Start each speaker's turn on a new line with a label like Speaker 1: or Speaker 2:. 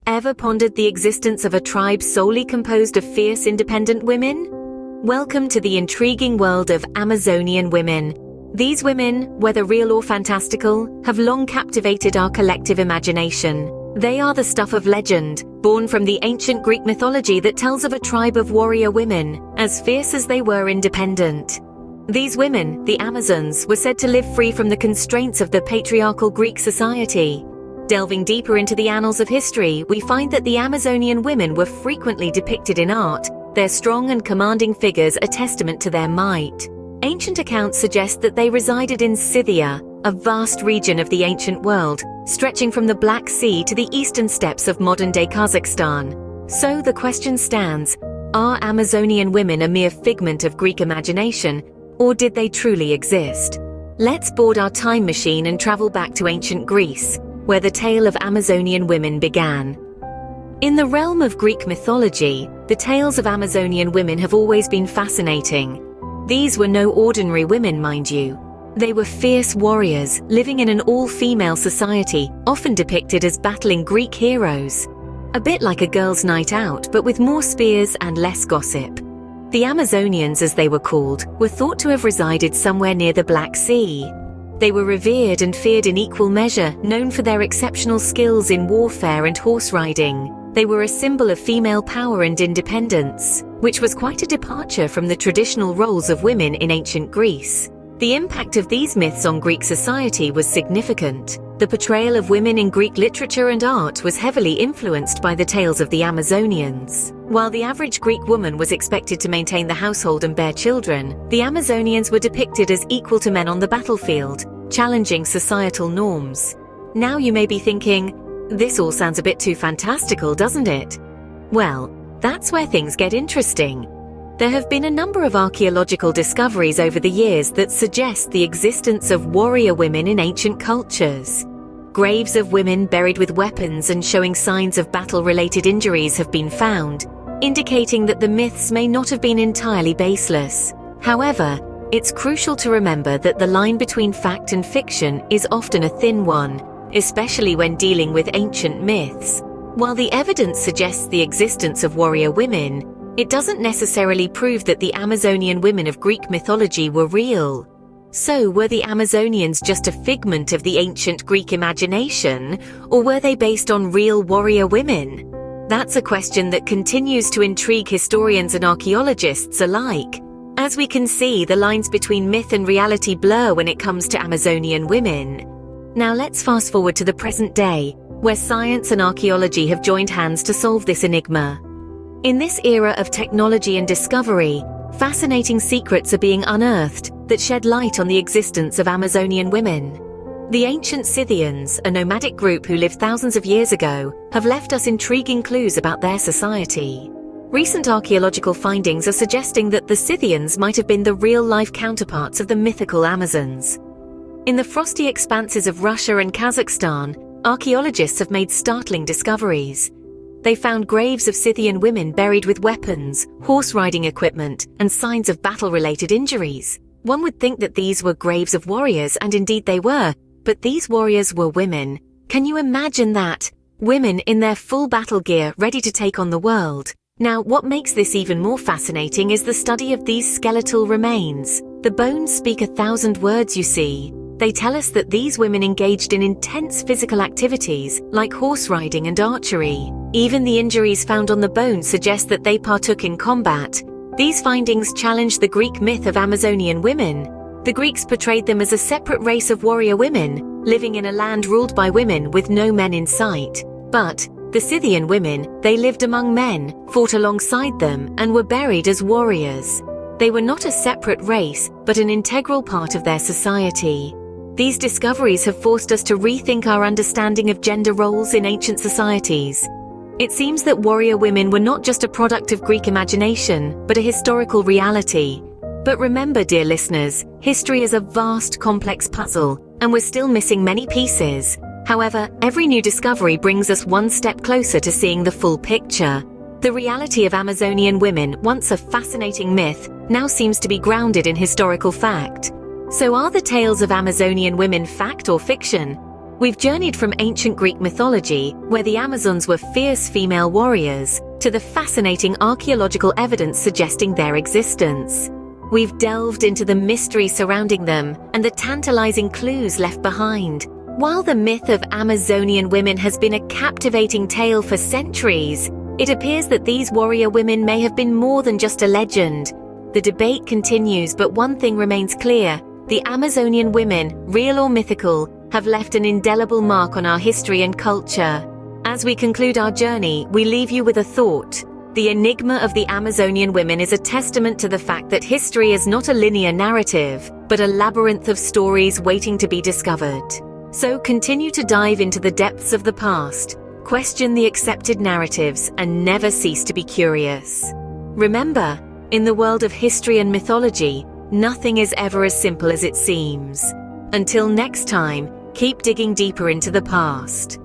Speaker 1: Ever pondered the existence of a tribe solely composed of fierce, independent women? Welcome to the intriguing world of Amazonian women. These women, whether real or fantastical, have long captivated our collective imagination. They are the stuff of legend, born from the ancient Greek mythology that tells of a tribe of warrior women, as fierce as they were independent. These women, the Amazons, were said to live free from the constraints of the patriarchal Greek society. Delving deeper into the annals of history, we find that the Amazonian women were frequently depicted in art, their strong and commanding figures a testament to their might. Ancient accounts suggest that they resided in Scythia, a vast region of the ancient world, stretching from the Black Sea to the eastern steppes of modern-day Kazakhstan. So the question stands, are Amazonian women a mere figment of Greek imagination, or did they truly exist? Let's board our time machine and travel back to ancient Greece, where the tale of Amazonian women began. In the realm of Greek mythology, the tales of Amazonian women have always been fascinating. These were no ordinary women, mind you. They were fierce warriors, living in an all-female society, often depicted as battling Greek heroes. A bit like a girls' night out, but with more spears and less gossip. The Amazonians, as they were called, were thought to have resided somewhere near the Black Sea. They were revered and feared in equal measure, known for their exceptional skills in warfare and horse riding. They were a symbol of female power and independence, which was quite a departure from the traditional roles of women in ancient Greece. The impact of these myths on Greek society was significant. The portrayal of women in Greek literature and art was heavily influenced by the tales of the Amazonians. While the average Greek woman was expected to maintain the household and bear children, the Amazonians were depicted as equal to men on the battlefield, challenging societal norms. Now you may be thinking, this all sounds a bit too fantastical, doesn't it? Well, that's where things get interesting. There have been a number of archaeological discoveries over the years that suggest the existence of warrior women in ancient cultures. Graves of women buried with weapons and showing signs of battle-related injuries have been found, indicating that the myths may not have been entirely baseless. However, it's crucial to remember that the line between fact and fiction is often a thin one, especially when dealing with ancient myths. While the evidence suggests the existence of warrior women, it doesn't necessarily prove that the Amazonian women of Greek mythology were real. So, were the Amazonians just a figment of the ancient Greek imagination, or were they based on real warrior women? That's a question that continues to intrigue historians and archaeologists alike. As we can see, the lines between myth and reality blur when it comes to Amazonian women. Now let's fast forward to the present day, where science and archaeology have joined hands to solve this enigma. In this era of technology and discovery, fascinating secrets are being unearthed that shed light on the existence of Amazonian women. The ancient Scythians, a nomadic group who lived thousands of years ago, have left us intriguing clues about their society. Recent archaeological findings are suggesting that the Scythians might have been the real-life counterparts of the mythical Amazons. In the frosty expanses of Russia and Kazakhstan, archaeologists have made startling discoveries. They found graves of Scythian women buried with weapons, horse-riding equipment, and signs of battle-related injuries. One would think that these were graves of warriors, and indeed they were, but these warriors were women. Can you imagine that? Women in their full battle gear, ready to take on the world. Now, what makes this even more fascinating is the study of these skeletal remains. The bones speak 1,000 words, you see. They tell us that these women engaged in intense physical activities, like horse riding and archery. Even the injuries found on the bones suggest that they partook in combat. These findings challenge the Greek myth of Amazonian women. The Greeks portrayed them as a separate race of warrior women, living in a land ruled by women with no men in sight. But the Scythian women, they lived among men, fought alongside them, and were buried as warriors. They were not a separate race, but an integral part of their society. These discoveries have forced us to rethink our understanding of gender roles in ancient societies. It seems that warrior women were not just a product of Greek imagination, but a historical reality. But remember, dear listeners, history is a vast, complex puzzle, and we're still missing many pieces. However, every new discovery brings us one step closer to seeing the full picture. The reality of Amazonian women, once a fascinating myth, now seems to be grounded in historical fact. So are the tales of Amazonian women fact or fiction? We've journeyed from ancient Greek mythology, where the Amazons were fierce female warriors, to the fascinating archaeological evidence suggesting their existence. We've delved into the mystery surrounding them and the tantalizing clues left behind. While the myth of Amazonian women has been a captivating tale for centuries, it appears that these warrior women may have been more than just a legend. The debate continues, but one thing remains clear: the Amazonian women, real or mythical, have left an indelible mark on our history and culture. As we conclude our journey, we leave you with a thought. The enigma of the Amazonian women is a testament to the fact that history is not a linear narrative, but a labyrinth of stories waiting to be discovered. So continue to dive into the depths of the past, question the accepted narratives, and never cease to be curious. Remember, in the world of history and mythology, nothing is ever as simple as it seems. Until next time, keep digging deeper into the past.